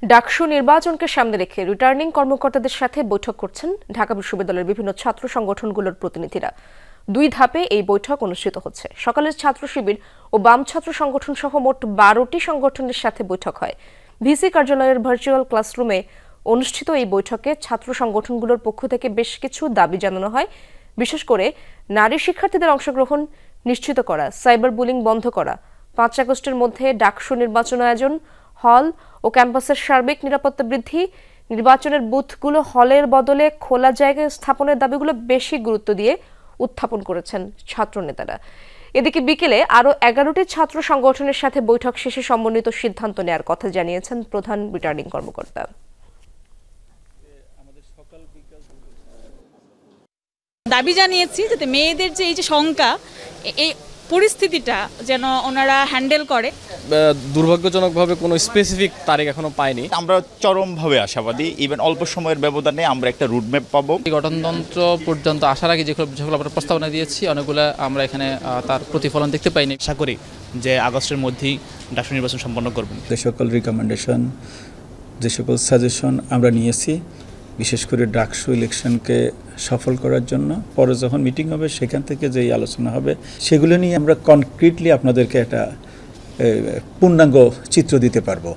ডাকসু নির্বাচনকে সামনে রেখে রিটার্নিং কর্মকর্তাদের সাথে বৈঠক করছেন ঢাকা বিশ্ববিদ্যালয়ের বিভিন্ন ছাত্র সংগঠনগুলোর প্রতিনিধিরা। 2 ধাপে এই বৈঠক অনুষ্ঠিত হচ্ছে। সকালে ছাত্র শিবির ও বাম ছাত্র সংগঠন সহ মোট 12টি সংগঠনের সাথে বৈঠক হয়। ভিসি কার্যালয়ের ভার্চুয়াল ক্লাসরুমে অনুষ্ঠিত এই বৈঠকে ছাত্র সংগঠনগুলোর পক্ষ থেকে বেশ কিছু দাবি জানানো হয়। বিশেষ করে নারী শিক্ষার্থীদের অংশগ্রহণ নিশ্চিত করা, সাইবার বুলিং বন্ধ করা, 5 আগস্টের মধ্যে ডাকসু নির্বাচন আয়োজন, হল ও ক্যাম্পাসের সার্বিক নিরাপত্তা বৃদ্ধি, নির্বাচনের বুথগুলো হলের বদলে খোলা জায়গায় স্থাপনের দাবিগুলো বেশি গুরুত্ব দিয়ে উত্থাপন করেছেন ছাত্র নেতারা। এদিকে বিকেলে আরও 11টি ছাত্র সংগঠনের সাথে বৈঠক শেষে সমন্বিত সিদ্ধান্ত নেওয়ার কথা জানিয়েছেন প্রধান রিটার্নিং কর্মকর্তা। দাবি জানিয়েছি যাতে মেয়েদের যে এই যে শঙ্কা, এই পরিস্থিতিটা যেন ওনারা হ্যান্ডেল করে। দুর্ভাগ্যজনকভাবে কোনো স্পেসিফিক তারিখ এখনো পাইনি। আমরা চরমভাবে আশাবাদী, ইভেন অল্প সময়ের ব্যবধানে আমরা একটা রুটম্যাপ পাবো। গঠনতন্ত্র পর্যন্ত আসার আগে যেগুলো আমরা প্রস্তাবনা দিয়েছি অনেকগুলো আমরা এখানে তার প্রতিফলন দেখতে পাইনি। আশা করি যে আগস্টের মধ্যেই ডাকসু নির্বাচন সম্পন্ন করবেন। যে সকল রিকমেন্ডেশন, যে সকল সাজেশন আমরা নিয়েছি, বিশেষ করে ডাকসু ইলেকশনকে সফল করার জন্য পরে যখন মিটিং হবে সেখান থেকে যেই আলোচনা হবে সেগুলো নিয়ে আমরা কনক্রিটলি আপনাদেরকে একটা পূর্ণাঙ্গ চিত্র দিতে পারবো।